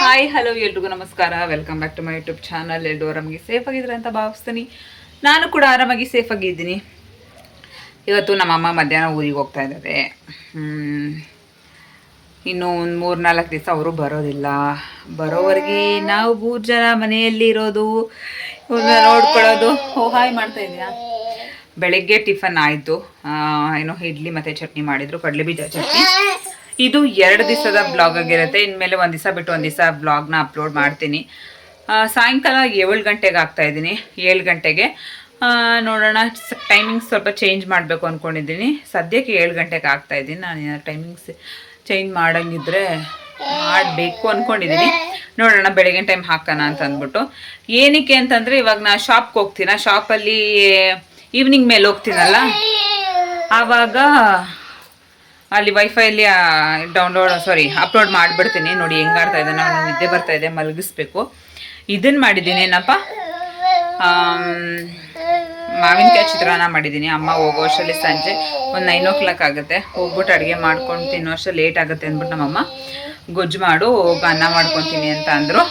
Hi hello ಎಲ್ರಿಗೂ ನಮಸ್ಕಾರ. Welcome back to my YouTube channel. ಎಲ್ಲರೂ ಆರಾಮಾಗಿ ಸೇಫ್ ಆಗಿದ್ರೆ ಅಂತ ಭಾವಿಸ್ತೀನಿ. ನಾನು ಕೂಡ ಆರಾಮಾಗಿ ಸೇಫ್ ಆಗಿದ್ದೀನಿ. ಇವತ್ತು ನಮ್ಮಮ್ಮ ಮಧ್ಯಾಹ್ನ ಊರಿಗೆ ಹೋಗ್ತಾ ಇದ್ದಾರೆ. ಇನ್ನು ಒಂದು 3-4 ದಿವಸ ಅವರು ಬರೋದಿಲ್ಲ. ಬರೋವರೆಗೆ ನಾವು 3 ಜನ ಮನೆಯಲ್ಲಿ ಇರೋದು, ನೋಡ್ಕೊಳ್ಳೋದು. ಹಾಯ್ ಮಾಡ್ತಾ ಇದೆಯಾ? ಬೆಳಗ್ಗೆ ಟಿಫನ್ ಆಯಿತು. ಏನೋ ಇಡ್ಲಿ ಮತ್ತು ಚಟ್ನಿ ಮಾಡಿದರು, ಕಡಲೆಬೀಜ ಚಟ್ನಿ. ಇದು 2 ದಿವಸದ ಬ್ಲಾಗ್ ಆಗಿರುತ್ತೆ. ಇನ್ಮೇಲೆ ಒಂದು ದಿವಸ ಬಿಟ್ಟು ಒಂದು ದಿವಸ ಬ್ಲಾಗ್ನ ಅಪ್ಲೋಡ್ ಮಾಡ್ತೀನಿ. ಸಾಯಂಕಾಲ 7 ಗಂಟೆಗೆ ಆಗ್ತಾಯಿದ್ದೀನಿ. 7 ಗಂಟೆಗೆ ನೋಡೋಣ. ಟೈಮಿಂಗ್ಸ್ ಸ್ವಲ್ಪ ಚೇಂಜ್ ಮಾಡಬೇಕು ಅಂದ್ಕೊಂಡಿದ್ದೀನಿ. ಸದ್ಯಕ್ಕೆ 7 ಗಂಟೆಗೆ ಆಗ್ತಾಯಿದ್ದೀನಿ. ನಾನು ಟೈಮಿಂಗ್ಸ್ ಚೇಂಜ್ ಮಾಡೋಂಗಿದ್ರೆ ಮಾಡಬೇಕು ಅಂದ್ಕೊಂಡಿದ್ದೀನಿ. ನೋಡೋಣ, ಬೆಳಗಿನ ಟೈಮ್ ಹಾಕೋಣ ಅಂತ ಅಂದ್ಬಿಟ್ಟು. ಏನಕ್ಕೆ ಅಂತಂದರೆ, ಇವಾಗ ನಾನು ಶಾಪ್ಗೆ ಹೋಗ್ತೀನ. ಶಾಪಲ್ಲಿ ಈವ್ನಿಂಗ್ ಮೇಲೆ ಹೋಗ್ತೀನಲ್ಲ, ಆವಾಗ ಅಲ್ಲಿ ವೈಫೈಲಿ ಅಪ್ಲೋಡ್ ಮಾಡಿಬಿಡ್ತೀನಿ. ನೋಡಿ ಹೆಂಗೆ ಆಡ್ತಾ ಇದೆ, ನಾನು ನಿದ್ದೆ ಬರ್ತಾಯಿದೆ, ಮಲಗಿಸ್ಬೇಕು. ಇದನ್ನು ಮಾಡಿದ್ದೀನಿ ಏನಪ್ಪ, ಮಾವಿನಕಾಯಿ ಚಿತ್ರಾನ್ನ ಮಾಡಿದ್ದೀನಿ. ಅಮ್ಮ ಹೋಗೋ ಅಷ್ಟರಲ್ಲಿ ಸಂಜೆ ಒಂದು 9 o'clock ಆಗುತ್ತೆ. ಹೋಗ್ಬಿಟ್ಟು ಅಡುಗೆ ಮಾಡ್ಕೊಂಡು ತಿನ್ನೋ ಅಷ್ಟರಲ್ಲಿ ಲೇಟ್ ಆಗುತ್ತೆ ಅಂದ್ಬಿಟ್ಟು ನಮ್ಮಮ್ಮ ಗೊಜ್ಜು ಮಾಡು, ಅನ್ನ ಮಾಡ್ಕೊತೀನಿ ಅಂತ ಅಂದರು.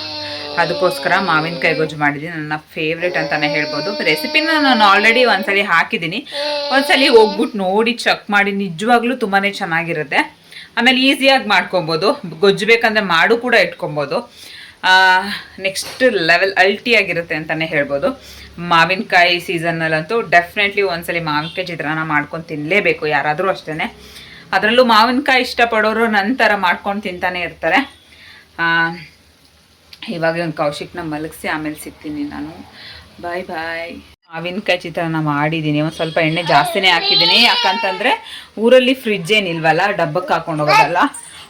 ಅದಕ್ಕೋಸ್ಕರ ಮಾವಿನಕಾಯಿ ಗೊಜ್ಜು ಮಾಡಿದ್ದೀನಿ. ನನ್ನ ಫೇವ್ರೇಟ್ ಅಂತಲೇ ಹೇಳ್ಬೋದು. ರೆಸಿಪಿನ ನಾನು ಆಲ್ರೆಡಿ ಒಂದ್ಸಲಿ ಹಾಕಿದ್ದೀನಿ. ಒಂದ್ಸಲಿ ಹೋಗ್ಬಿಟ್ಟು ನೋಡಿ ಚೆಕ್ ಮಾಡಿ. ನಿಜವಾಗ್ಲೂ ತುಂಬಾ ಚೆನ್ನಾಗಿರುತ್ತೆ. ಆಮೇಲೆ ಈಸಿಯಾಗಿ ಮಾಡ್ಕೊಬೋದು. ಗೊಜ್ಜು ಬೇಕಂದರೆ ಮಾಡು ಕೂಡ ಇಟ್ಕೊಬೋದು. ನೆಕ್ಸ್ಟ್ ಲೆವೆಲ್ ಅಲ್ಟಿಯಾಗಿರುತ್ತೆ ಅಂತಲೇ ಹೇಳ್ಬೋದು. ಮಾವಿನಕಾಯಿ ಸೀಸನ್ನಲ್ಲಂತೂ ಡೆಫಿನೆಟ್ಲಿ ಒಂದ್ಸಲಿ ಮಾವಿನಕಾಯಿ ಚಿತ್ರಾನ್ನ ಮಾಡ್ಕೊಂಡು ತಿನ್ನಲೇಬೇಕು, ಯಾರಾದರೂ ಅಷ್ಟೇ. ಅದರಲ್ಲೂ ಮಾವಿನಕಾಯಿ ಇಷ್ಟಪಡೋರು ನಂತರ ಮಾಡ್ಕೊಂಡು ತಿಂತಾನೆ ಇರ್ತಾರೆ. ಇವಾಗ ಒಂದು ಕೌಶಿಕ್ನ ಮಲಗಿಸಿ ಆಮೇಲೆ ಸಿಗ್ತೀನಿ ನಾನು. ಬಾಯ್ ಬಾಯ್. ಮಾವಿನಕಾಯಿ ಚಿತ್ರಾನ್ನ ಮಾಡಿದ್ದೀನಿ. ಒಂದು ಸ್ವಲ್ಪ ಎಣ್ಣೆ ಜಾಸ್ತಿನೇ ಹಾಕಿದ್ದೀನಿ. ಯಾಕಂತಂದರೆ ಊರಲ್ಲಿ ಫ್ರಿಜ್ ಏನಿಲ್ವಲ್ಲ, ಡಬ್ಬಕ್ಕೆ ಹಾಕೊಂಡು ಹೋಗೋದಲ್ಲ.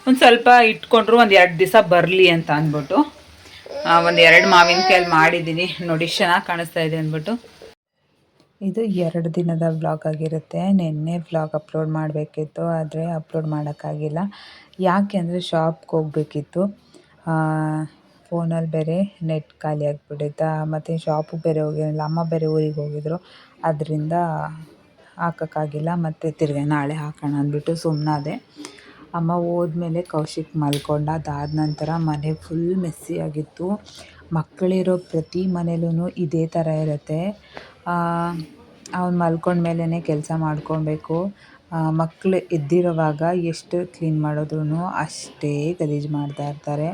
ಒಂದು ಸ್ವಲ್ಪ ಇಟ್ಕೊಂಡ್ರು ಒಂದು 2 ದಿವಸ ಬರಲಿ ಅಂತ ಅಂದ್ಬಿಟ್ಟು ಒಂದು 2 ಮಾವಿನಕಾಯಲ್ಲಿ ಮಾಡಿದ್ದೀನಿ. ನೋಡಿ ಚೆನ್ನಾಗಿ ಕಾಣಿಸ್ತಾ ಇದೆ ಅಂದ್ಬಿಟ್ಟು. ಇದು 2 ದಿನದ ವ್ಲಾಗ್ ಆಗಿರುತ್ತೆ. ನಿನ್ನೆ ವ್ಲಾಗ್ ಅಪ್ಲೋಡ್ ಮಾಡಬೇಕಿತ್ತು, ಆದರೆ ಅಪ್ಲೋಡ್ ಮಾಡೋಕ್ಕಾಗಿಲ್ಲ. ಯಾಕೆ ಅಂದರೆ ಶಾಪ್ಗೆ ಹೋಗ್ಬೇಕಿತ್ತು. ಫೋನಲ್ಲಿ ಬೇರೆ ನೆಟ್ ಖಾಲಿ ಆಗಿಬಿಟ್ಟಿತ್ತು. ಮತ್ತು ಶಾಪಿಗೆ ಬೇರೆ ಹೋಗಿರಲಿಲ್ಲ. ಅಮ್ಮ ಬೇರೆ ಊರಿಗೆ ಹೋಗಿದ್ರು. ಅದರಿಂದ ಹಾಕೋಕ್ಕಾಗಿಲ್ಲ. ಮತ್ತು ತಿರ್ಗಿ ನಾಳೆ ಹಾಕೋಣ ಅಂದ್ಬಿಟ್ಟು ಸುಮ್ಮನಾದೆ. ಅಮ್ಮ ಹೋದ್ಮೇಲೆ ಕೌಶಿಕ್ ಮಲ್ಕೊಂಡ. ಅದಾದ ನಂತರ ಮನೆ ಫುಲ್ ಮೆಸ್ಸಿ ಆಗಿತ್ತು. ಮಕ್ಕಳಿರೋ ಪ್ರತಿ ಮನೇಲೂ ಇದೇ ಥರ ಇರುತ್ತೆ. ಅವ್ನು ಮಲ್ಕೊಂಡ್ಮೇಲೇ ಕೆಲಸ ಮಾಡ್ಕೊಬೇಕು. ಮಕ್ಕಳು ಎದ್ದಿರೋವಾಗ ಎಷ್ಟು ಕ್ಲೀನ್ ಮಾಡಿದ್ರೂ ಅಷ್ಟೇ ಗಲೀಜು ಮಾಡ್ತಾ ಇರ್ತಾರೆ.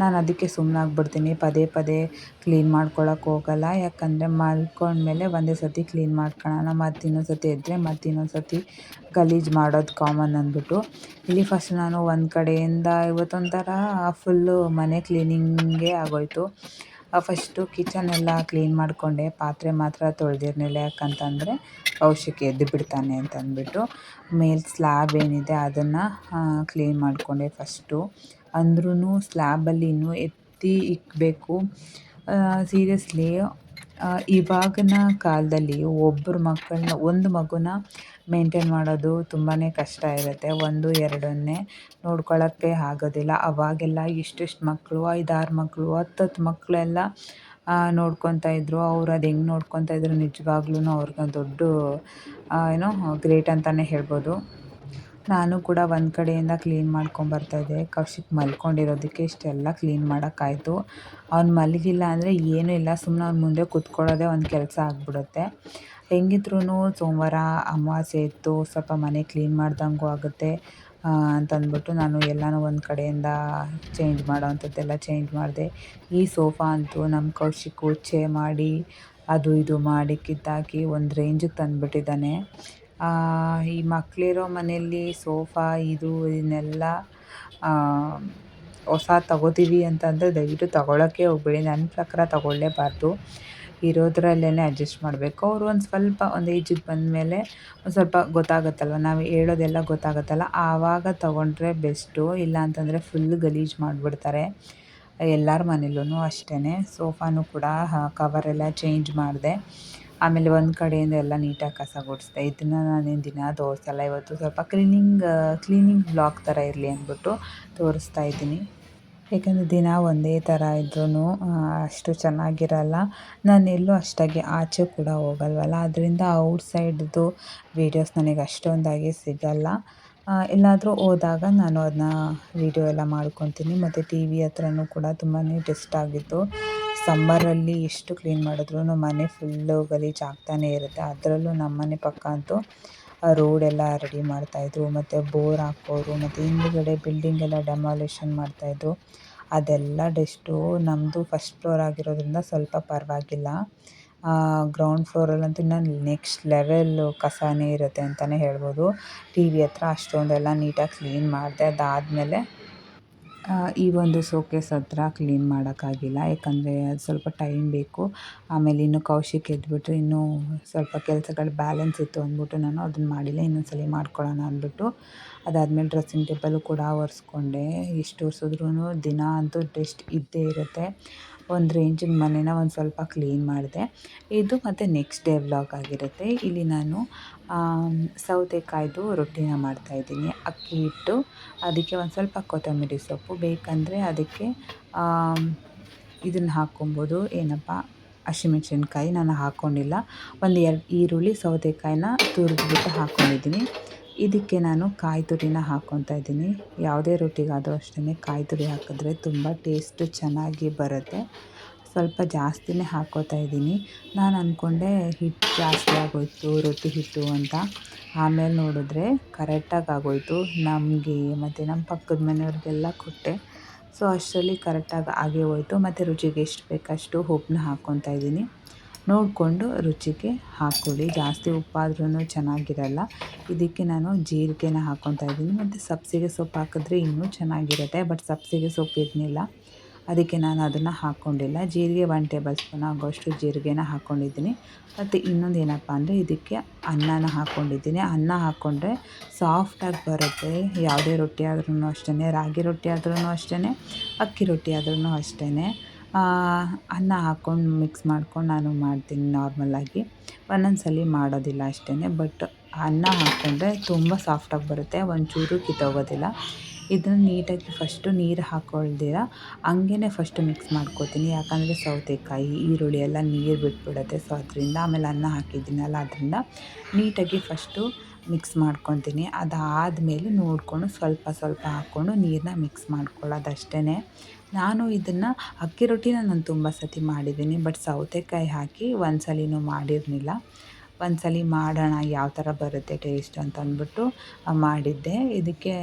ನಾನು ಅದಕ್ಕೆ ಸುಮ್ಮನಾಗ್ಬಿಡ್ತೀನಿ. ಪದೇ ಪದೇ ಕ್ಲೀನ್ ಮಾಡ್ಕೊಳಕ್ಕೆ ಹೋಗಲ್ಲ. ಯಾಕಂದರೆ ಮಲ್ಕೊಂಡ್ಮೇಲೆ ಒಂದೇ ಸತಿ ಕ್ಲೀನ್ ಮಾಡ್ಕೊಳ್ಳೋಣ, ಮತ್ತು ಇನ್ನೊಂದು ಸತಿ ಎದ್ದರೆ ಮತ್ತು ಇನ್ನೊಂದು ಸತಿ ಗಲೀಜು ಮಾಡೋದು ಕಾಮನ್ ಅಂದ್ಬಿಟ್ಟು ಇಲ್ಲಿ ಫಸ್ಟ್ ನಾನು ಒಂದು ಕಡೆಯಿಂದ ಇವತ್ತೊಂಥರ ಫುಲ್ಲು ಮನೆ ಕ್ಲೀನಿಂಗೇ ಆಗೋಯಿತು. ಫಸ್ಟು ಕಿಚನೆಲ್ಲ ಕ್ಲೀನ್ ಮಾಡಿಕೊಂಡೆ. ಪಾತ್ರೆ ಮಾತ್ರ ತೊಳೆದಿರಲಿಲ್ಲ. ಯಾಕಂತಂದರೆ ಕೌಶಿಕ್ ಎದ್ದು ಬಿಡ್ತಾನೆ ಅಂತಂದ್ಬಿಟ್ಟು ಮೇಲೆ ಸ್ಲ್ಯಾಬ್ ಏನಿದೆ ಅದನ್ನು ಕ್ಲೀನ್ ಮಾಡಿಕೊಂಡೆ ಫಸ್ಟು. ಅಂದ್ರೂ ಸ್ಲ್ಯಾಬಲ್ಲಿ ಇನ್ನೂ ಎತ್ತಿ ಇಕ್ಕಬೇಕು. ಸೀರಿಯಸ್ಲಿ ಇವಾಗಿನ ಕಾಲದಲ್ಲಿ ಒಂದು ಮಗುನ ಮೇಂಟೈನ್ ಮಾಡೋದು ತುಂಬಾ ಕಷ್ಟ ಇರುತ್ತೆ. 1-2 ನೋಡ್ಕೊಳ್ಳೋಕ್ಕೆ ಆಗೋದಿಲ್ಲ. ಅವಾಗೆಲ್ಲ ಇಷ್ಟೆಷ್ಟು ಮಕ್ಕಳು, 5-6 ಮಕ್ಕಳು, 10 ಮಕ್ಕಳೆಲ್ಲ ನೋಡ್ಕೊತಾ ಇದ್ದರು. ಅವ್ರು ಅದು ಹೆಂಗೆ ನೋಡ್ಕೊತಾ ಇದ್ರು ನಿಜವಾಗ್ಲೂ ಅವ್ರಿಗೆ ದೊಡ್ಡ ಗ್ರೇಟ್ ಅಂತಲೇ ಹೇಳ್ಬೋದು. ನಾನು ಕೂಡ ಒಂದು ಕಡೆಯಿಂದ ಕ್ಲೀನ್ ಮಾಡ್ಕೊಂಬರ್ತಾಯಿದ್ದೆ. ಕೌಶಿಕ್ ಮಲ್ಕೊಂಡಿರೋದಕ್ಕೆ ಇಷ್ಟೆಲ್ಲ ಕ್ಲೀನ್ ಮಾಡೋಕ್ಕಾಯ್ತು. ಅವ್ನು ಮಲಗಿಲ್ಲ ಅಂದರೆ ಏನೂ ಇಲ್ಲ, ಸುಮ್ಮನೆ ಅವ್ನ ಮುಂದೆ ಕೂತ್ಕೊಳ್ಳೋದೇ ಒಂದು ಕೆಲಸ ಆಗಿಬಿಡುತ್ತೆ. ಹೆಂಗಿದ್ರೂ ಸೋಮವಾರ ಅಮಾವಾಸ್ಯೆ ಇತ್ತು, ಸ್ವಲ್ಪ ಮನೆ ಕ್ಲೀನ್ ಮಾಡ್ದಂಗೂ ಆಗುತ್ತೆ ಅಂತಂದ್ಬಿಟ್ಟು ನಾನು ಎಲ್ಲನೂ ಒಂದು ಕಡೆಯಿಂದ ಚೇಂಜ್ ಮಾಡೋ ಅಂಥದ್ದೆಲ್ಲ ಚೇಂಜ್ ಮಾಡಿದೆ. ಈ ಸೋಫಾ ಅಂತೂ ನಮ್ಮ ಕೌಶಿಕ್ ಉಚ್ಚೆ ಮಾಡಿ ಅದು ಇದು ಮಾಡಿ ಕಿತ್ತಾಕಿ ಒಂದು ರೇಂಜಿಗೆ ತಂದುಬಿಟ್ಟಿದ್ದಾನೆ. ಈ ಮಕ್ಕಳಿರೋ ಮನೆಯಲ್ಲಿ ಸೋಫಾ ಇದನ್ನೆಲ್ಲ ಹೊಸ ತಗೋತೀವಿ ಅಂತಂದರೆ ದಯವಿಟ್ಟು ತಗೊಳ್ಳೋಕ್ಕೆ ಹೋಗಬೇಡಿ. ನನ್ನ ಪ್ರಕಾರ ತಗೊಳ್ಳೇಬಾರ್ದು. ಇರೋದ್ರಲ್ಲೇ ಅಡ್ಜಸ್ಟ್ ಮಾಡಬೇಕು. ಅವರು ಒಂದು ಏಜಿಗೆ ಬಂದಮೇಲೆ ಒಂದು ಸ್ವಲ್ಪ ಗೊತ್ತಾಗುತ್ತಲ್ವ, ನಾವು ಹೇಳೋದೆಲ್ಲ ಗೊತ್ತಾಗುತ್ತಲ್ಲ, ಆವಾಗ ತಗೊಂಡ್ರೆ ಬೆಸ್ಟು. ಇಲ್ಲ ಅಂತಂದರೆ ಫುಲ್ ಗಲೀಜು ಮಾಡಿಬಿಡ್ತಾರೆ. ಎಲ್ಲರ ಮನೇಲೂ ಅಷ್ಟೇ. ಸೋಫಾನು ಕೂಡ ಕವರೆಲ್ಲ ಚೇಂಜ್ ಮಾಡಿದೆ. ಆಮೇಲೆ ಒಂದು ಕಡೆಯಿಂದ ಎಲ್ಲ ನೀಟಾಗಿ ಕಸ ಗುಡಿಸಿದೆ. ಇದನ್ನು ನಾನೇನು ದಿನ ತೋರಿಸಲ್ಲ. ಇವತ್ತು ಸ್ವಲ್ಪ ಕ್ಲೀನಿಂಗ್ ಬ್ಲಾಗ್ ಥರ ಇರಲಿ ಅಂದ್ಬಿಟ್ಟು ತೋರಿಸ್ತಾ ಇದ್ದೀನಿ. ಏಕೆಂದರೆ ದಿನ ಒಂದೇ ಥರ ಇದ್ರೂ ಅಷ್ಟು ಚೆನ್ನಾಗಿರಲ್ಲ. ನಾನೆಲ್ಲೂ ಅಷ್ಟಾಗಿ ಆಚೆ ಕೂಡ ಹೋಗಲ್ವಲ್ಲ, ಅದರಿಂದ ಔಟ್ಸೈಡ್ದು ವೀಡಿಯೋಸ್ ನನಗೆ ಅಷ್ಟೊಂದಾಗಿ ಸಿಗಲ್ಲ. ಎಲ್ಲಾದರೂ ಹೋದಾಗ ನಾನು ಅದನ್ನ ವೀಡಿಯೋ ಎಲ್ಲ ಮಾಡ್ಕೊತೀನಿ. ಮತ್ತು ಟಿ ವಿ ಹತ್ರನೂ ಕೂಡ ತುಂಬಾ ಡಸ್ಟ್ ಆಗಿತ್ತು. ಸಮ್ಮರಲ್ಲಿ ಎಷ್ಟು ಕ್ಲೀನ್ ಮಾಡಿದ್ರೂ ಮನೆ ಫುಲ್ಲು ಗಲೀಜು ಆಗ್ತಾನೇ ಇರುತ್ತೆ. ಅದರಲ್ಲೂ ನಮ್ಮ ಮನೆ ಪಕ್ಕ ಅಂತೂ ರೋಡೆಲ್ಲ ರೆಡಿ ಮಾಡ್ತಾಯಿದ್ರು, ಮತ್ತು ಬೋರ್ ಹಾಕೋರು, ಮತ್ತು ಹಿಂದುಗಡೆ ಬಿಲ್ಡಿಂಗ್ ಎಲ್ಲ ಡೆಮಾಲಿಷನ್ ಮಾಡ್ತಾಯಿದ್ರು. ಅದೆಲ್ಲ ಡಸ್ಟು ನಮ್ಮದು ಫಸ್ಟ್ ಫ್ಲೋರ್ ಆಗಿರೋದ್ರಿಂದ ಸ್ವಲ್ಪ ಪರವಾಗಿಲ್ಲ. ಗ್ರೌಂಡ್ ಫ್ಲೋರಲ್ಲಂತೂ ಇನ್ನು ನೆಕ್ಸ್ಟ್ ಲೆವೆಲ್ಲು ಕಸನೇ ಇರುತ್ತೆ ಅಂತಲೇ ಹೇಳ್ಬೋದು. ಟಿ ವಿ ಹತ್ರ ಅಷ್ಟೊಂದೆಲ್ಲ ನೀಟಾಗಿ ಕ್ಲೀನ್ ಮಾಡಿದೆ. ಅದಾದಮೇಲೆ ಈ ಒಂದು ಶೋಕೇಸ್ ಹತ್ರ ಕ್ಲೀನ್ ಮಾಡೋಕ್ಕಾಗಿಲ್ಲ, ಯಾಕಂದರೆ ಅದು ಸ್ವಲ್ಪ ಟೈಮ್ ಬೇಕು. ಆಮೇಲೆ ಇನ್ನು ಕೌಶಿಕ್ ಎದ್ಬಿಟ್ರೆ ಇನ್ನೂ ಸ್ವಲ್ಪ ಕೆಲಸಗಳು ಬ್ಯಾಲೆನ್ಸ್ ಇತ್ತು ಅಂದ್ಬಿಟ್ಟು ನಾನು ಅದನ್ನು ಮಾಡಿಲ್ಲ. ಇನ್ನೊಂದ್ಸಲ ಮಾಡ್ಕೊಳ್ಳೋಣ ಅಂದ್ಬಿಟ್ಟು ಅದಾದಮೇಲೆ ಡ್ರೆಸ್ಸಿಂಗ್ ಟೇಬಲ್ಲು ಕೂಡ ಒರೆಸ್ಕೊಂಡೆ. ಎಷ್ಟು ಒರೆಸಿದ್ರೂ ದಿನ ಅಂತೂ ಡಸ್ಟ್ ಇದ್ದೇ ಇರುತ್ತೆ. ಒಂದು ರೇಂಜಿಗೆ ಮನೇನ ಒಂದು ಸ್ವಲ್ಪ ಕ್ಲೀನ್ ಮಾಡಿದೆ. ಇದು ಮತ್ತು ನೆಕ್ಸ್ಟ್ ಡೇ ವ್ಲಾಗ್ ಆಗಿರುತ್ತೆ. ಇಲ್ಲಿ ನಾನು ಸೌತೆಕಾಯ್ದು ರೊಟ್ಟಿನ ಮಾಡ್ತಾಯಿದ್ದೀನಿ. ಅಕ್ಕಿ ಹಿಟ್ಟು, ಅದಕ್ಕೆ ಒಂದು ಸ್ವಲ್ಪ ಕೊತ್ತಂಬರಿ ಸೊಪ್ಪು ಬೇಕಂದರೆ ಅದಕ್ಕೆ ಇದನ್ನು ಹಾಕ್ಕೊಬೋದು, ಏನಪ್ಪ ಹಸಿಮೆಣ್ಸಿನ್ಕಾಯಿ. ನಾನು ಹಾಕ್ಕೊಂಡಿಲ್ಲ. ಒಂದು 2 ಈರುಳ್ಳಿ, ಸೌತೆಕಾಯಿನ ತುರಿದ್ಬಿಟ್ಟು ಹಾಕ್ಕೊಂಡಿದ್ದೀನಿ. ಇದಕ್ಕೆ ನಾನು ಕಾಯಿ ತುರಿನ ಹಾಕ್ಕೊತಾ ಇದ್ದೀನಿ. ಯಾವುದೇ ರೊಟ್ಟಿಗಾದರೂ ಅಷ್ಟೇ ಕಾಯಿ ತುರಿ ಹಾಕಿದ್ರೆ ತುಂಬ ಟೇಸ್ಟು ಚೆನ್ನಾಗಿ ಬರುತ್ತೆ. ಸ್ವಲ್ಪ ಜಾಸ್ತಿನೇ ಹಾಕ್ಕೋತಾ ಇದ್ದೀನಿ. ನಾನು ಅಂದ್ಕೊಂಡೆ ಹಿಟ್ಟು ಜಾಸ್ತಿ ಆಗೋಯಿತು ರೊಟ್ಟಿ ಹಿಟ್ಟು ಅಂತ. ಆಮೇಲೆ ನೋಡಿದ್ರೆ ಕರೆಕ್ಟಾಗಿ ಆಗೋಯಿತು. ನಮಗೆ ಮತ್ತು ನಮ್ಮ ಪಕ್ಕದ ಮನೆಯವ್ರಿಗೆಲ್ಲ ಕೊಟ್ಟೆ. ಸೊ ಅಷ್ಟರಲ್ಲಿ ಕರೆಕ್ಟಾಗಿ ಆಗೇ ಹೋಯಿತು. ಮತ್ತು ರುಚಿಗೆ ಎಷ್ಟು ಬೇಕಷ್ಟು ಉಪ್ಪನ್ನ ಹಾಕ್ಕೊತಾ ಇದ್ದೀನಿ. ನೋಡಿಕೊಂಡು ರುಚಿಗೆ ಹಾಕ್ಕೊಳ್ಳಿ. ಜಾಸ್ತಿ ಉಪ್ಪಾದ್ರೂ ಚೆನ್ನಾಗಿರಲ್ಲ. ಇದಕ್ಕೆ ನಾನು ಜೀರಿಗೆನ ಹಾಕ್ಕೊತಾ ಇದ್ದೀನಿ. ಮತ್ತು ಸಬ್ಬಸಿಗೆ ಸೊಪ್ಪು ಹಾಕಿದ್ರೆ ಇನ್ನೂ ಚೆನ್ನಾಗಿರುತ್ತೆ. ಬಟ್ ಸಬ್ಬಸಿಗೆ ಸೊಪ್ಪು ಇರಲಿಲ್ಲ, ಅದಕ್ಕೆ ನಾನು ಅದನ್ನು ಹಾಕ್ಕೊಂಡಿಲ್ಲ. ಜೀರಿಗೆ 1 ಟೇಬಲ್ ಸ್ಪೂನ್ ಆಗೋಷ್ಟು ಜೀರಿಗೆನ ಹಾಕ್ಕೊಂಡಿದ್ದೀನಿ. ಮತ್ತು ಇನ್ನೊಂದು ಏನಪ್ಪ ಅಂದರೆ ಇದಕ್ಕೆ ಅನ್ನನ ಹಾಕ್ಕೊಂಡಿದ್ದೀನಿ. ಅನ್ನ ಹಾಕ್ಕೊಂಡ್ರೆ ಸಾಫ್ಟಾಗಿ ಬರುತ್ತೆ. ಯಾವುದೇ ರೊಟ್ಟಿ ಆದ್ರೂ ಅಷ್ಟೇ, ರಾಗಿ ರೊಟ್ಟಿ ಆದ್ರೂ ಅಷ್ಟೇ, ಅಕ್ಕಿ ರೊಟ್ಟಿ ಆದ್ರೂ ಅಷ್ಟೇ. ಅನ್ನ ಹಾಕ್ಕೊಂಡು ಮಿಕ್ಸ್ ಮಾಡ್ಕೊಂಡು ನಾನು ಮಾಡ್ತೀನಿ ನಾರ್ಮಲಾಗಿ. ಒಂದೊಂದು ಸಲ ಮಾಡೋದಿಲ್ಲ ಅಷ್ಟೇ. ಬಟ್ ಅನ್ನ ಹಾಕ್ಕೊಂಡ್ರೆ ತುಂಬ ಸಾಫ್ಟಾಗಿ ಬರುತ್ತೆ, ಒಂಚೂರು ಕಿತ್ತೋಗೋದಿಲ್ಲ. ಇದನ್ನು ನೀಟಾಗಿ ಫಸ್ಟು ನೀರು ಹಾಕ್ಕೊಳ್ದಿರ ಹಂಗೇ ಫಸ್ಟು ಮಿಕ್ಸ್ ಮಾಡ್ಕೊತೀನಿ. ಯಾಕಂದರೆ ಸೌತೆಕಾಯಿ, ಈರುಳ್ಳಿ ಎಲ್ಲ ನೀರು ಬಿಟ್ಬಿಡುತ್ತೆ. ಸೊ ಅದರಿಂದ, ಆಮೇಲೆ ಅನ್ನ ಹಾಕಿದ್ದೀನಲ್ಲ ಅದರಿಂದ ನೀಟಾಗಿ ಫಸ್ಟು ಮಿಕ್ಸ್ ಮಾಡ್ಕೊತೀನಿ. ಅದಾದಮೇಲೆ ನೋಡಿಕೊಂಡು ಸ್ವಲ್ಪ ಸ್ವಲ್ಪ ಹಾಕ್ಕೊಂಡು ನೀರನ್ನ ಮಿಕ್ಸ್ ಮಾಡ್ಕೊಳ್ಳೋದಷ್ಟೇ. ನಾನು ಇದನ್ನು ಅಕ್ಕಿ ರೊಟ್ಟಿನ ನಾನು ತುಂಬ ಸತಿ ಮಾಡಿದ್ದೀನಿ, ಬಟ್ ಸೌತೆಕಾಯಿ ಹಾಕಿ ಒಂದು ಸಲಿನೂ ಮಾಡಿರಲಿಲ್ಲ. ಒಂದು ಸಲ ಮಾಡೋಣ ಯಾವ ಥರ ಬರುತ್ತೆ ಟೇಸ್ಟ್ ಅಂತ ಅಂದ್ಬಿಟ್ಟು ಮಾಡಿದ್ದೆ. ಇದಕ್ಕೆ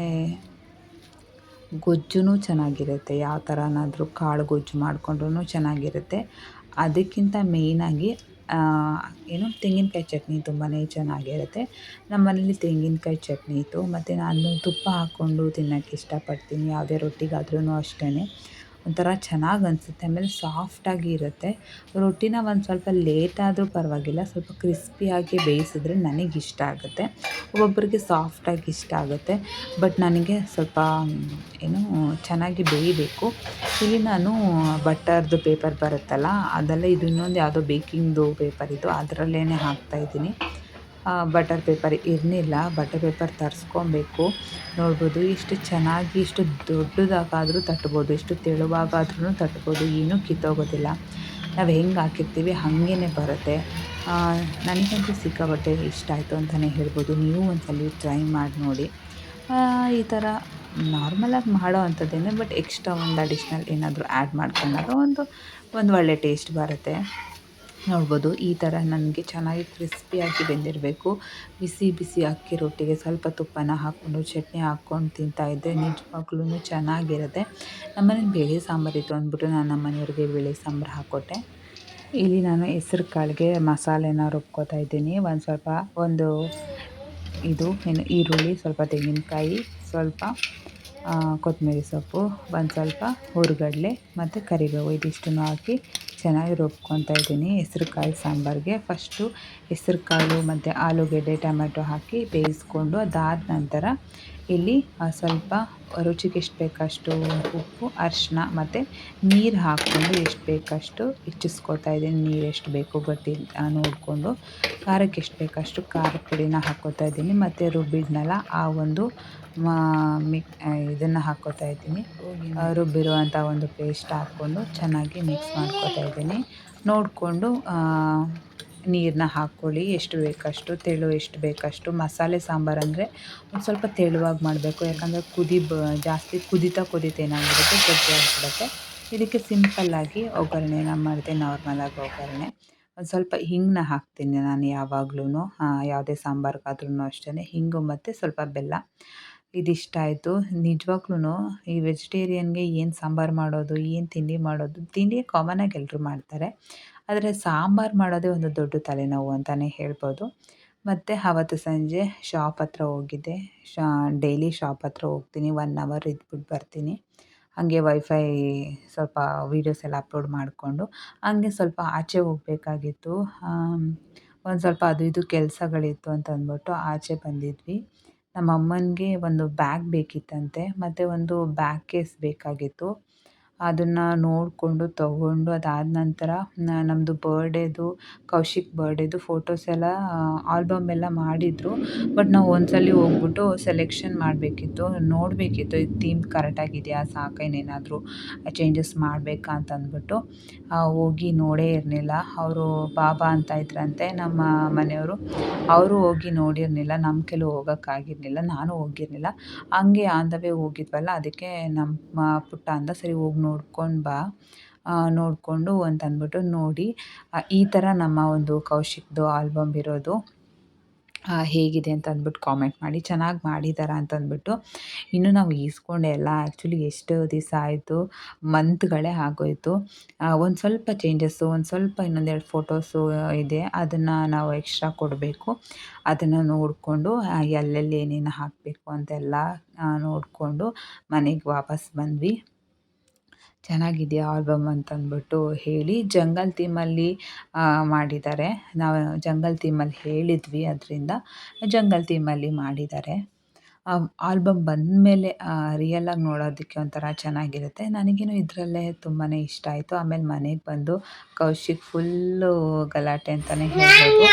ಗೊಜ್ಜು ಚೆನ್ನಾಗಿರುತ್ತೆ. ಯಾವ ಥರನಾದರೂ ಕಾಳು ಗೊಜ್ಜು ಮಾಡಿಕೊಂಡ್ರೂ ಚೆನ್ನಾಗಿರುತ್ತೆ. ಅದಕ್ಕಿಂತ ಮೇಯ್ನಾಗಿ ತೆಂಗಿನಕಾಯಿ ಚಟ್ನಿ ತುಂಬಾ ಚೆನ್ನಾಗಿರುತ್ತೆ. ನಮ್ಮ ಮನೇಲಿ ತೆಂಗಿನಕಾಯಿ ಚಟ್ನಿ ಇತ್ತು. ಮತ್ತು ನಾನು ತುಪ್ಪ ಹಾಕ್ಕೊಂಡು ತಿನ್ನೋಕ್ಕೆ ಇಷ್ಟಪಡ್ತೀನಿ. ಯಾವುದೇ ರೊಟ್ಟಿಗಾದ್ರೂ ಅಷ್ಟೇ, ಒಂಥರ ಚೆನ್ನಾಗಿ ಅನಿಸುತ್ತೆ. ಆಮೇಲೆ ಸಾಫ್ಟಾಗಿ ಇರುತ್ತೆ. ರೊಟ್ಟಿನ ಒಂದು ಸ್ವಲ್ಪ ಲೇಟಾದರೂ ಪರವಾಗಿಲ್ಲ, ಸ್ವಲ್ಪ ಕ್ರಿಸ್ಪಿಯಾಗಿ ಬೇಯಿಸಿದ್ರೆ ನನಗಿಷ್ಟ ಆಗುತ್ತೆ. ಒಬ್ಬೊಬ್ಬರಿಗೆ ಸಾಫ್ಟಾಗಿ ಇಷ್ಟ ಆಗುತ್ತೆ. ಬಟ್ ನನಗೆ ಸ್ವಲ್ಪ ಚೆನ್ನಾಗಿ ಬೇಯಬೇಕು. ಇಲ್ಲಿ ನಾನು ಬಟರ್ದು ಪೇಪರ್ ಬರುತ್ತಲ್ಲ, ಅದೆಲ್ಲ ಇದು ಇನ್ನೊಂದು ಯಾವುದೋ ಬೇಕಿಂಗ್ದು ಪೇಪರ್ ಇದು, ಅದರಲ್ಲೇ ಹಾಕ್ತಾಯಿದ್ದೀನಿ. ಬಟರ್ ಪೇಪರ್ ಇರಲಿಲ್ಲ, ಬಟರ್ ಪೇಪರ್ ತರಿಸ್ಕೊಬೇಕು. ನೋಡ್ಬೋದು ಎಷ್ಟು ಚೆನ್ನಾಗಿ, ಎಷ್ಟು ದೊಡ್ಡದಾಗಾದರೂ ತಟ್ಬೋದು, ಎಷ್ಟು ತೆಳುವಾಗಾದ್ರೂ ತಟ್ಬೋದು, ಏನೂ ಕಿತ್ತೋಗೋದಿಲ್ಲ. ನಾವು ಹೆಂಗೆ ಹಾಕಿರ್ತೀವಿ ಹಾಗೇ ಬರುತ್ತೆ. ನನಗಂತೂ ಸಿಕ್ಕಾಪಟ್ಟೆ ಇಷ್ಟ ಆಯಿತು ಅಂತಲೇ ಹೇಳ್ಬೋದು. ನೀವು ಒಂದ್ಸಲ ಟ್ರೈ ಮಾಡಿ ನೋಡಿ. ಈ ಥರ ನಾರ್ಮಲಾಗಿ ಮಾಡೋ ಅಂಥದ್ದೇನೆ, ಬಟ್ ಎಕ್ಸ್ಟ್ರಾ ಒಂದು ಅಡಿಷ್ನಲ್ ಏನಾದರೂ ಆ್ಯಡ್ ಮಾಡ್ಕೊಂಡಾಗ ಒಂದು ಒಳ್ಳೆ ಟೇಸ್ಟ್ ಬರುತ್ತೆ. ನೋಡ್ಬೋದು ಈ ಥರ ನನಗೆ ಚೆನ್ನಾಗಿ ಕ್ರಿಸ್ಪಿಯಾಗಿ ಬೆಂದಿರಬೇಕು. ಬಿಸಿ ಬಿಸಿ ಅಕ್ಕಿ ರೊಟ್ಟಿಗೆ ಸ್ವಲ್ಪ ತುಪ್ಪನ ಹಾಕ್ಕೊಂಡು ಚಟ್ನಿ ಹಾಕ್ಕೊಂಡು ತಿಂತಾಯಿದ್ದರೆ ನಿಜವಾಗ್ಲೂ ಚೆನ್ನಾಗಿರುತ್ತೆ. ನಮ್ಮನೇಲಿ ಬೇಳೆ ಸಾಂಬಾರಿತ್ತು ಅಂದ್ಬಿಟ್ಟು ನಾನು ನಮ್ಮ ಮನೆಯವ್ರಿಗೆ ಬೇಳೆ ಸಾಂಬಾರು ಹಾಕ್ಕೊಟ್ಟೆ. ಇಲ್ಲಿ ನಾನು ಹೆಸ್ರು ಕಾಳಿಗೆ ಮಸಾಲೆನ ರುಬ್ಕೋತಾ ಇದ್ದೀನಿ. ಈರುಳ್ಳಿ, ಸ್ವಲ್ಪ ತೆಂಗಿನಕಾಯಿ, ಸ್ವಲ್ಪ ಕೊತ್ತಂಬರಿ ಸೊಪ್ಪು, ಒಂದು ಸ್ವಲ್ಪ ಹುರ್ಗಡ್ಲೆ ಮತ್ತು ಕರಿಬೇವು, ಇದಿಷ್ಟನ್ನು ಹಾಕಿ ಚೆನ್ನಾಗಿ ರುಬ್ಕೊತಾ ಇದ್ದೀನಿ. ಹೆಸ್ರು ಕಾಳು ಸಾಂಬಾರಿಗೆ ಫಸ್ಟು ಹೆಸ್ರು ಕಾಳು ಮತ್ತು ಆಲೂಗೆಡ್ಡೆ, ಟೊಮೆಟೊ ಹಾಕಿ ಬೇಯಿಸ್ಕೊಂಡು, ಅದಾದ ನಂತರ ಇಲ್ಲಿ ಸ್ವಲ್ಪ ರುಚಿಗೆ ಎಷ್ಟು ಬೇಕಷ್ಟು ಉಪ್ಪು, ಅರಿಶಿನ ಮತ್ತು ನೀರು ಹಾಕ್ಕೊಂಡು ಎಷ್ಟು ಬೇಕಷ್ಟು ಹೆಚ್ಚಿಸ್ಕೊತಾ ಇದ್ದೀನಿ. ನೀರು ಎಷ್ಟು ಬೇಕು ನೋಡಿಕೊಂಡು, ಖಾರಕ್ಕೆ ಎಷ್ಟು ಬೇಕಷ್ಟು ಖಾರದ ಪುಡಿನ ಹಾಕ್ಕೋತಾ ಇದ್ದೀನಿ. ಮತ್ತು ರುಬ್ಬಿದ್ನಲ್ಲ ಆ ಒಂದು ಇದನ್ನು ಹಾಕ್ಕೋತಾ ಇದ್ದೀನಿ. ರುಬ್ಬಿರುವಂಥ ಒಂದು ಪೇಸ್ಟ್ ಹಾಕ್ಕೊಂಡು ಚೆನ್ನಾಗಿ ಮಿಕ್ಸ್ ಮಾಡ್ಕೋತಾ ಇದ್ದೀನಿ. ನೋಡಿಕೊಂಡು ನೀರನ್ನ ಹಾಕ್ಕೊಳ್ಳಿ, ಎಷ್ಟು ಬೇಕಷ್ಟು, ತೆಳು ಎಷ್ಟು ಬೇಕಷ್ಟು. ಮಸಾಲೆ ಸಾಂಬಾರು ಅಂದರೆ ಒಂದು ಸ್ವಲ್ಪ ತೆಳುವಾಗಿ ಮಾಡಬೇಕು, ಯಾಕಂದರೆ ಜಾಸ್ತಿ ಕುದೀತಾ ಏನಾಗಿಬಿಡುತ್ತೆ ಗಟ್ಟಿ ಆಗಿಬಿಡುತ್ತೆ. ಇದಕ್ಕೆ ಸಿಂಪಲ್ಲಾಗಿ ಒಗ್ಗರಣೆನ ಮಾಡಿದೆ, ನಾರ್ಮಲಾಗಿ ಒಗ್ಗರಣೆ. ಒಂದು ಸ್ವಲ್ಪ ಹಿಂಗನ್ನ ಹಾಕ್ತೀನಿ ನಾನು ಯಾವಾಗ್ಲೂ, ಯಾವುದೇ ಸಾಂಬಾರಿಗಾದ್ರೂ ಅಷ್ಟೇ. ಹಿಂಗು ಮತ್ತು ಸ್ವಲ್ಪ ಬೆಲ್ಲ. ಇದಿಷ್ಟ ಆಯಿತು. ನಿಜವಾಗ್ಲೂ ಈ ವೆಜಿಟೇರಿಯನ್ಗೆ ಏನು ಸಾಂಬಾರು ಮಾಡೋದು, ಏನು ತಿಂಡಿ ಮಾಡೋದು, ತಿಂಡಿ ಕಾಮನಾಗಿ ಎಲ್ಲರೂ ಮಾಡ್ತಾರೆ, ಆದರೆ ಸಾಂಬಾರು ಮಾಡೋದೇ ಒಂದು ದೊಡ್ಡ ತಲೆನೋವು ಅಂತಲೇ ಹೇಳ್ಬೋದು. ಮತ್ತು ಆವತ್ತು ಸಂಜೆ ಶಾಪ್ ಹತ್ರ ಹೋಗಿದ್ದೆ. ಡೈಲಿ ಶಾಪ್ ಹತ್ರ ಹೋಗ್ತೀನಿ, 1 ಅವರ್ ಇದ್ಬಿಟ್ಟು ಬರ್ತೀನಿ. ಹಾಗೆ ವೈಫೈ ಸ್ವಲ್ಪ ವೀಡಿಯೋಸ್ ಎಲ್ಲ ಅಪ್ಲೋಡ್ ಮಾಡಿಕೊಂಡು ಹಂಗೆ ಸ್ವಲ್ಪ ಆಚೆ ಹೋಗಬೇಕಾಗಿತ್ತು. ಒಂದು ಸ್ವಲ್ಪ ಅದು ಇದು ಕೆಲಸಗಳಿತ್ತು ಅಂತ ಅಂದ್ಬಿಟ್ಟು ಆಚೆ ಬಂದಿದ್ವಿ. ನಮ್ಮ ಅಮ್ಮನಿಗೆ ಒಂದು ಬ್ಯಾಗ್ ಬೇಕಿತ್ತಂತೆ, ಮತ್ತು ಒಂದು ಬ್ಯಾಗ್ ಕೇಸ್ ಬೇಕಾಗಿತ್ತು. ಅದನ್ನು ನೋಡಿಕೊಂಡು ತೊಗೊಂಡು, ಅದಾದ ನಂತರ ನಮ್ಮದು ಬರ್ಡೇದು, ಕೌಶಿಕ್ ಬರ್ಡೇದು ಫೋಟೋಸ್ ಎಲ್ಲ ಆಲ್ಬಮ್ ಎಲ್ಲ ಮಾಡಿದರು. ಬಟ್ ನಾವು ಒಂದ್ಸಲ ಹೋಗ್ಬಿಟ್ಟು ಸೆಲೆಕ್ಷನ್ ಮಾಡಬೇಕಿತ್ತು, ನೋಡಬೇಕಿತ್ತು ಇದು ಥೀಮ್ ಕರೆಕ್ಟಾಗಿದೆಯಾ, ಸಾಕಾ ಇನ್ನೇನಾದರೂ ಚೇಂಜಸ್ ಮಾಡಬೇಕಾ ಅಂತ ಅಂದ್ಬಿಟ್ಟು ಹೋಗಿ ನೋಡೇ ಇರಲಿಲ್ಲ. ಅವರು ಬಾಬಾ ಅಂತ ಇದ್ರಂತೆ ನಮ್ಮ ಮನೆಯವರು, ಅವರು ಹೋಗಿ ನೋಡಿರಲಿಲ್ಲ. ನಮ್ಮ ಕೆಲವು ಹೋಗೋಕ್ಕಾಗಿರಲಿಲ್ಲ, ನಾನು ಹೋಗಿರಲಿಲ್ಲ. ಹಂಗೆ ಆನ್ ದ ವೇ ಹೋಗಿದ್ವಲ್ಲ, ಅದಕ್ಕೆ ನಮ್ಮ ಪುಟ್ಟ ಅಂದ, ಸರಿ ಹೋಗಿ ನೋಡ್ಕೊಂಡು ಬಾ, ನೋಡಿಕೊಂಡು ಅಂತಂದ್ಬಿಟ್ಟು ನೋಡಿ ಈ ಥರ ನಮ್ಮ ಒಂದು ಕೌಶಿಕ್ದು ಆಲ್ಬಮ್ ಇರೋದು ಹೇಗಿದೆ ಅಂತ ಅಂದ್ಬಿಟ್ಟು ಕಾಮೆಂಟ್ ಮಾಡಿ. ಚೆನ್ನಾಗಿ ಮಾಡಿದ್ದಾರಾ ಅಂತಂದ್ಬಿಟ್ಟು. ಇನ್ನು ನಾವು ಈಸ್ಕೊಂಡೆ ಎಲ್ಲ. ಆ್ಯಕ್ಚುಲಿ ಎಷ್ಟು ದಿವಸ ಆಯಿತು, ಮಂತ್ಗಳೇ ಆಗೋಯಿತು. ಒಂದು ಸ್ವಲ್ಪ ಚೇಂಜಸ್ಸು, ಒಂದು ಸ್ವಲ್ಪ ಇನ್ನೊಂದೆರಡು ಫೋಟೋಸು ಇದೆ, ಅದನ್ನು ನಾವು ಎಕ್ಸ್ಟ್ರಾ ಕೊಡಬೇಕು. ಅದನ್ನು ನೋಡಿಕೊಂಡು ಎಲ್ಲೆಲ್ಲಿ ಏನೇನು ಹಾಕಬೇಕು ಅಂತೆಲ್ಲ ನೋಡಿಕೊಂಡು ಮನೆಗೆ ವಾಪಸ್ ಬಂದ್ವಿ. ಚೆನ್ನಾಗಿದೆಯಾ ಆಲ್ಬಮ್ ಅಂತಂದ್ಬಿಟ್ಟು ಹೇಳಿ. ಜಂಗಲ್ ಥೀಮಲ್ಲಿ ಮಾಡಿದ್ದಾರೆ. ನಾವು ಜಂಗಲ್ ಥೀಮಲ್ಲಿ ಹೇಳಿದ್ವಿ, ಅದರಿಂದ ಜಂಗಲ್ ಥೀಮಲ್ಲಿ ಮಾಡಿದ್ದಾರೆ. ಆಲ್ಬಮ್ ಬಂದಮೇಲೆ ರಿಯಲಾಗಿ ನೋಡೋದಕ್ಕೆ ಒಂಥರ ಚೆನ್ನಾಗಿರುತ್ತೆ. ನನಗೇನು ಇದರಲ್ಲೇ ತುಂಬಾ ಇಷ್ಟ ಆಯಿತು. ಆಮೇಲೆ ಮನೆಗೆ ಬಂದು ಕೌಶಿಕ್ ಫುಲ್ಲು ಗಲಾಟೆ ಅಂತಲೇ ಹೇಳ್ಬೋದು.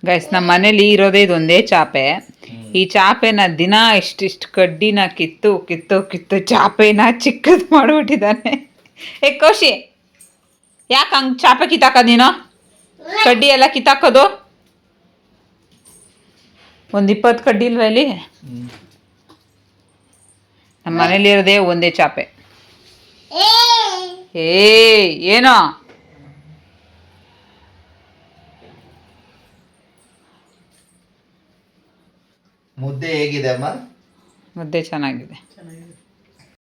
ಗೈಸ್, ನಮ್ಮ ಮನೇಲಿ ಇರೋದೇ ಇದೊಂದೇ ಚಾಪೆ. ಈ ಚಾಪೆನ ದಿನ ಇಷ್ಟಿಷ್ಟು ಕಡ್ಡಿನ ಕಿತ್ತು ಕಿತ್ತು ಕಿತ್ತು ಚಾಪೆನ ಚಿಕ್ಕದು ಮಾಡಿಬಿಟ್ಟಿದ್ದಾನೆ. ಕೌಶಿ, ಯಾಕೆ ಹಂಗೆ ಚಾಪೆ ಕಿತ್ತಾಕೋದು ನೀನು? ಕಡ್ಡಿ ಎಲ್ಲ ಕಿತ್ತಾಕೋದು? ಒಂದು 20 ಕಡ್ಡಿ ಇಲ್ವ ಇಲ್ಲಿ? ನಮ್ಮ ಮನೇಲಿ ಇರೋದೇ ಒಂದೇ ಚಾಪೆ. ಏನೋ ಮುದ್ದೆ ಹೇಗಿದೆ ಅಮ್ಮ? ಮುದ್ದೆ ಚೆನ್ನಾಗಿದೆ.